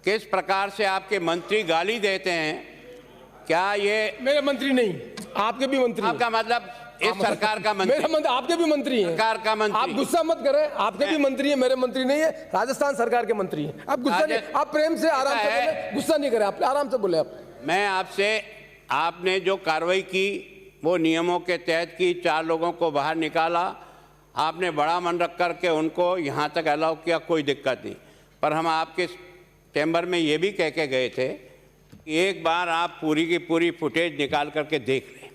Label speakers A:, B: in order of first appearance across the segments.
A: किस प्रकार से आपके मंत्री गाली देते हैं, क्या ये
B: मेरे मंत्री नहीं, आपके भी मंत्री हैं।
A: आपका मतलब इस सरकार का मंत्री?
B: मेरे मंत्री, आपके भी मंत्री हैं।
A: सरकार का मंत्री।
B: आप गुस्सा मत करें, आपके भी मंत्री हैं, मेरे मंत्री नहीं है, राजस्थान सरकार के मंत्री हैं। आप गुस्सा नहीं, आप प्रेम से आराम से बोले, गुस्सा नहीं करें, आप आराम से बोले। आप
A: मैं आपसे, आपने जो कार्रवाई की वो नियमों के तहत की, 4 लोगों को बाहर निकाला, आपने बड़ा मन रख करके उनको यहाँ तक अलाउ किया, कोई दिक्कत नहीं। पर हम आपके चैम्बर में ये भी कह के गए थे कि एक बार आप पूरी की पूरी फुटेज निकाल करके देख लें,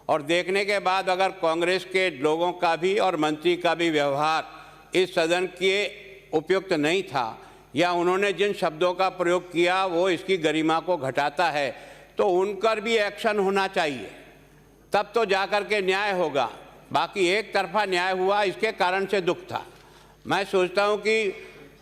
A: और देखने के बाद अगर कांग्रेस के लोगों का भी और मंत्री का भी व्यवहार इस सदन के उपयुक्त नहीं था, या उन्होंने जिन शब्दों का प्रयोग किया वो इसकी गरिमा को घटाता है, तो उन पर भी एक्शन होना चाहिए, तब तो जाकर के न्याय होगा। बाकी एक तरफा न्याय हुआ, इसके कारण से दुख था। मैं सोचता हूँ कि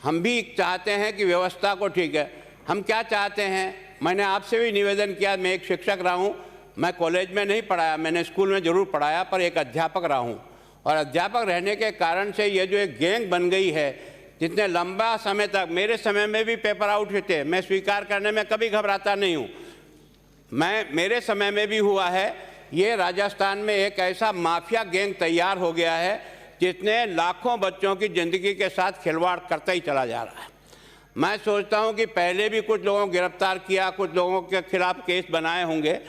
A: हम भी चाहते हैं कि व्यवस्था को ठीक है। हम क्या चाहते हैं, मैंने आपसे भी निवेदन किया, मैं एक शिक्षक रहा हूँ, मैं कॉलेज में नहीं पढ़ाया, मैंने स्कूल में ज़रूर पढ़ाया, पर एक अध्यापक रहा हूँ, और अध्यापक रहने के कारण से ये जो एक गैंग बन गई है, जितने लंबा समय तक, मेरे समय में भी पेपर आउट हुए थे, मैं स्वीकार करने में कभी घबराता नहीं हूँ, मेरे समय में भी हुआ है। ये राजस्थान में एक ऐसा माफिया गैंग तैयार हो गया है जिसने लाखों बच्चों की ज़िंदगी के साथ खिलवाड़ करता ही चला जा रहा है। मैं सोचता हूँ कि पहले भी कुछ लोगों को गिरफ्तार किया, कुछ लोगों के खिलाफ केस बनाए होंगे,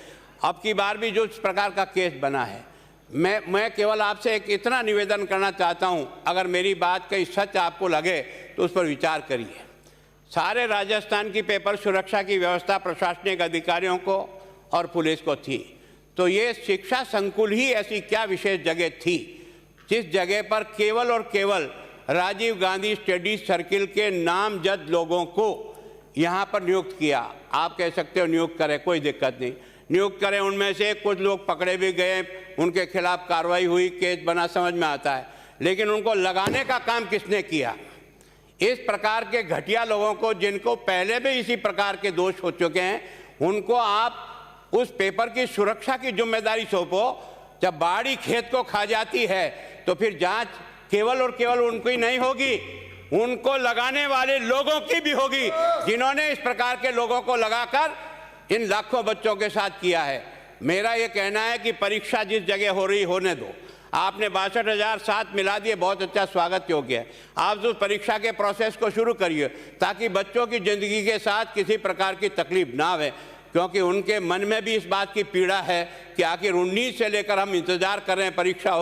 A: अब की बार भी जो इस प्रकार का केस बना है, मैं केवल आपसे एक इतना निवेदन करना चाहता हूं, अगर मेरी बात कहीं सच आपको लगे तो उस पर विचार करिए। सारे राजस्थान की पेपर सुरक्षा की व्यवस्था प्रशासनिक अधिकारियों को और पुलिस को थी, तो ये शिक्षा संकुल ही ऐसी क्या विशेष जगह थी जिस जगह पर केवल और केवल राजीव गांधी स्टडी सर्किल के नामजद लोगों को यहाँ पर नियुक्त किया। आप कह सकते हो नियुक्त करें, कोई दिक्कत नहीं, नियुक्त करें, उनमें से कुछ लोग पकड़े भी गए, उनके खिलाफ कार्रवाई हुई, केस बना, समझ में आता है, लेकिन उनको लगाने का काम किसने किया? इस प्रकार के घटिया लोगों को, जिनको पहले भी इसी प्रकार के दोष हो चुके हैं, उनको आप उस पेपर की सुरक्षा की जिम्मेदारी सौंपो। जब बाड़ी खेत को खा जाती है तो फिर जांच केवल और केवल उनकी नहीं होगी, उनको लगाने वाले लोगों की भी होगी, जिन्होंने इस प्रकार के लोगों को लगाकर इन लाखों बच्चों के साथ किया है। मेरा ये कहना है कि परीक्षा जिस जगह हो रही होने दो। आपने 62,007 मिला दिए, बहुत अच्छा, स्वागत योग्य है। आप उस परीक्षा के प्रोसेस को शुरू करिए ताकि बच्चों की ज़िंदगी के साथ किसी प्रकार की तकलीफ ना आवे, क्योंकि उनके मन में भी इस बात की पीड़ा है कि आखिर 19 से लेकर हम इंतज़ार कर रहे हैं, परीक्षा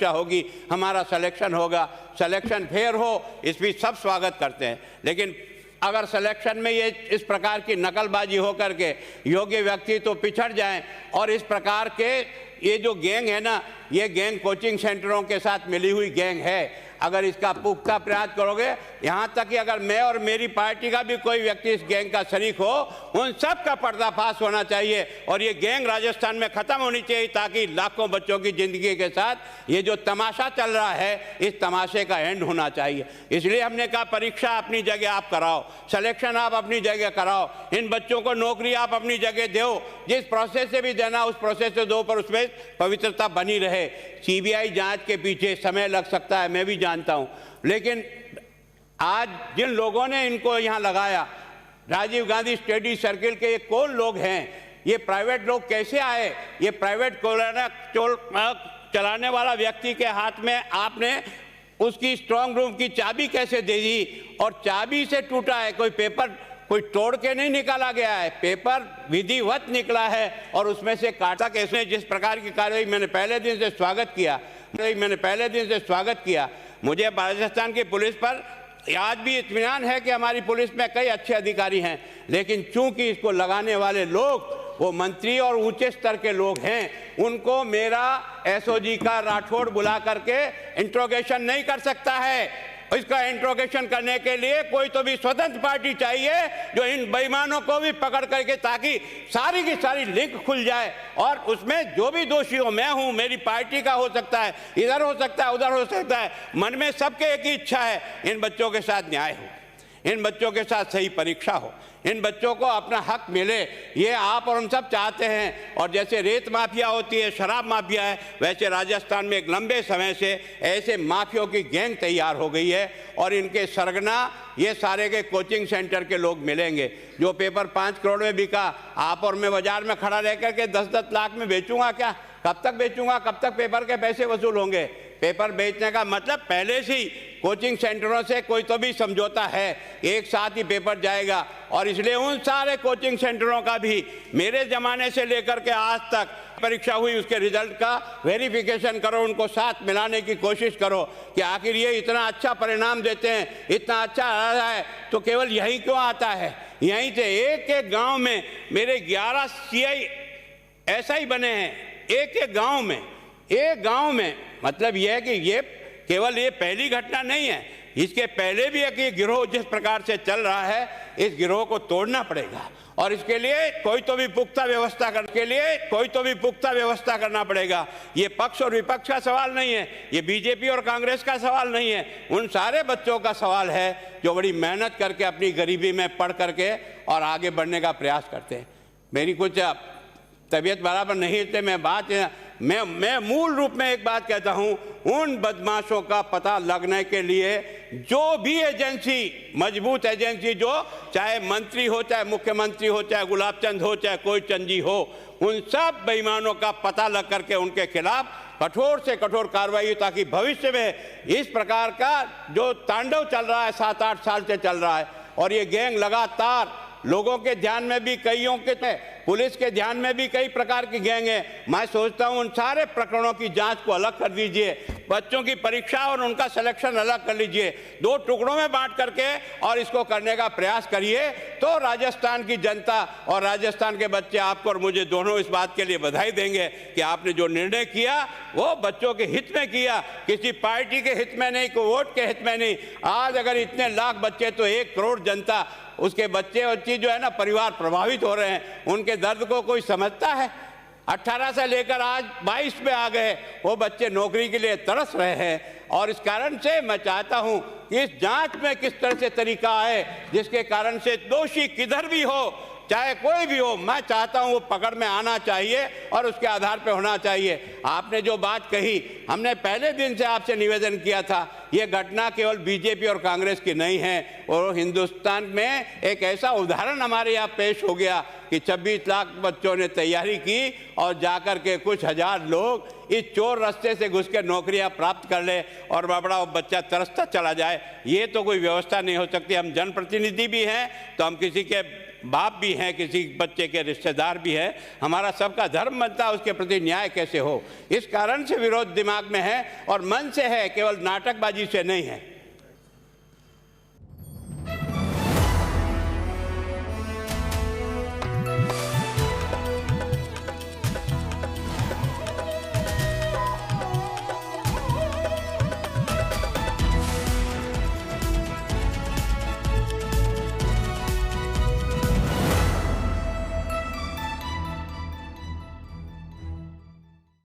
A: होगी, हमारा सिलेक्शन होगा, सिलेक्शन फेयर हो, इस भी सब स्वागत करते हैं। लेकिन अगर सिलेक्शन में ये इस प्रकार की नकलबाजी हो करके योग्य व्यक्ति तो पिछड़ जाएं, और इस प्रकार के ये जो गैंग है ना, ये गैंग कोचिंग सेंटरों के साथ मिली हुई गैंग है। अगर इसका पुख्ता प्रयास करोगे, यहाँ तक कि अगर मैं और मेरी पार्टी का भी कोई व्यक्ति इस गैंग का शरीक हो, उन सब का पर्दाफाश होना चाहिए और ये गैंग राजस्थान में ख़त्म होनी चाहिए, ताकि लाखों बच्चों की ज़िंदगी के साथ ये जो तमाशा चल रहा है, इस तमाशे का एंड होना चाहिए। इसलिए हमने कहा परीक्षा अपनी जगह आप कराओ, सिलेक्शन आप अपनी जगह कराओ, इन बच्चों को नौकरी आप अपनी जगह दो, जिस प्रोसेस से भी देना उस प्रोसेस से दो, पर उसमें पवित्रता बनी रहे। सीबीआई जांच के पीछे समय लग सकता है, मैं भी जानता हूं, लेकिन आज जिन लोगों ने इनको यहां लगाया, राजीव गांधी स्टडी सर्किल के ये कौन लोग हैं, ये प्राइवेट लोग कैसे आए? ये प्राइवेट चलाने वाला व्यक्ति के हाथ में आपने उसकी स्ट्रांग रूम की चाबी कैसे दे दी? और चाबी से टूटा है, कोई पेपर कोई तोड़ के नहीं निकाला गया है, पेपर विधिवत निकला है और उसमें से काटा कैसे। जिस प्रकार की कार्रवाई मैंने पहले दिन से स्वागत किया, मुझे राजस्थान की पुलिस पर आज भी इत्मीनान है कि हमारी पुलिस में कई अच्छे अधिकारी हैं, लेकिन चूंकि इसको लगाने वाले लोग वो मंत्री और ऊंचे स्तर के लोग हैं, उनको मेरा एसओजी का राठौड़ बुला करके इंट्रोगेशन नहीं कर सकता है। इसका इंट्रोगेशन करने के लिए कोई तो भी स्वतंत्र पार्टी चाहिए जो इन बेईमानों को भी पकड़ करके, ताकि सारी की सारी लिंक खुल जाए और उसमें जो भी दोषी हो, मैं हूं, मेरी पार्टी का हो सकता है, इधर हो सकता है, उधर हो सकता है, मन में सबके एक ही इच्छा है, इन बच्चों के साथ न्याय हो, इन बच्चों के साथ सही परीक्षा हो, इन बच्चों को अपना हक मिले, ये आप और हम सब चाहते हैं। और जैसे रेत माफिया होती है, शराब माफिया है, वैसे राजस्थान में एक लंबे समय से ऐसे माफियों की गैंग तैयार हो गई है और इनके सरगना ये सारे के कोचिंग सेंटर के लोग मिलेंगे। जो पेपर 5 करोड़ में बिका, आप और मैं बाजार में खड़ा रह करके 10-10 लाख में बेचूंगा क्या? कब तक बेचूंगा? कब तक पेपर के पैसे वसूल होंगे? पेपर बेचने का मतलब पहले से ही कोचिंग सेंटरों से कोई तो भी समझौता है, एक साथ ही पेपर जाएगा। और इसलिए उन सारे कोचिंग सेंटरों का भी मेरे ज़माने से लेकर के आज तक परीक्षा हुई उसके रिजल्ट का वेरिफिकेशन करो, उनको साथ मिलाने की कोशिश करो कि आखिर ये इतना अच्छा परिणाम देते हैं, इतना अच्छा आ रहा है तो केवल यही क्यों आता है? यहीं से एक एक गाँव में मेरे 11 CI ऐसा ही बने हैं, एक एक गांव में। मतलब यह है कि ये केवल ये पहली घटना नहीं है, इसके पहले भी एक ये गिरोह जिस प्रकार से चल रहा है, इस गिरोह को तोड़ना पड़ेगा और इसके लिए कोई तो भी पुख्ता व्यवस्था करना पड़ेगा। ये पक्ष और विपक्ष का सवाल नहीं है, ये बीजेपी और कांग्रेस का सवाल नहीं है, उन सारे बच्चों का सवाल है जो बड़ी मेहनत करके अपनी गरीबी में पढ़ करके और आगे बढ़ने का प्रयास करते हैं। मेरी कुछ तबीयत बराबर नहीं थे, मैं मूल रूप में एक बात कहता हूं, उन बदमाशों का पता लगने के लिए जो भी एजेंसी, मजबूत एजेंसी, जो चाहे मंत्री हो, चाहे मुख्यमंत्री हो, चाहे गुलाब चंद हो, चाहे कोई चंद हो, उन सब बेईमानों का पता लग करके उनके खिलाफ कठोर से कठोर कार्रवाई, ताकि भविष्य में इस प्रकार का जो तांडव चल रहा है 7-8 साल से चल रहा है और ये गैंग लगातार लोगों के ध्यान में भी, कईयों के पुलिस के ध्यान में भी कई प्रकार की गैंग है। मैं सोचता हूं उन सारे प्रकरणों की जांच को अलग कर दीजिए, बच्चों की परीक्षा और उनका सिलेक्शन अलग कर लीजिए, 2 टुकड़ों में बांट करके और इसको करने का प्रयास करिए, तो राजस्थान की जनता और राजस्थान के बच्चे आपको और मुझे दोनों इस बात के लिए बधाई देंगे कि आपने जो निर्णय किया वो बच्चों के हित में किया, किसी पार्टी के हित में नहीं, कोई वोट के हित में नहीं। आज अगर इतने लाख बच्चे, तो 1 करोड़ जनता, उसके बच्चे बच्ची जो है ना, परिवार प्रभावित हो रहे हैं, उनके दर्द को कोई समझता है? 18 से लेकर आज 22 में आ गए, वो बच्चे नौकरी के लिए तरस रहे हैं। और इस कारण से मैं चाहता हूं कि इस जांच में किस तरह से तरीका आए जिसके कारण से दोषी किधर भी हो, चाहे कोई भी हो, मैं चाहता हूं वो पकड़ में आना चाहिए और उसके आधार पर होना चाहिए। आपने जो बात कही, हमने पहले दिन से आपसे निवेदन किया था, ये घटना केवल बीजेपी और कांग्रेस की नहीं है, और हिंदुस्तान में एक ऐसा उदाहरण हमारे यहाँ पेश हो गया कि 26 लाख बच्चों ने तैयारी की और जाकर के कुछ हजार लोग इस चोर रास्ते से घुस के नौकरियां प्राप्त कर ले और बड़ा बच्चा तरसता चला जाए। ये तो कोई व्यवस्था नहीं हो सकती। हम जनप्रतिनिधि भी हैं तो हम किसी के बाप भी हैं, किसी बच्चे के रिश्तेदार भी हैं, हमारा सबका धर्म बनता है उसके प्रति न्याय कैसे हो। इस कारण से विरोध दिमाग में है और मन से है, केवल नाटकबाजी से नहीं है।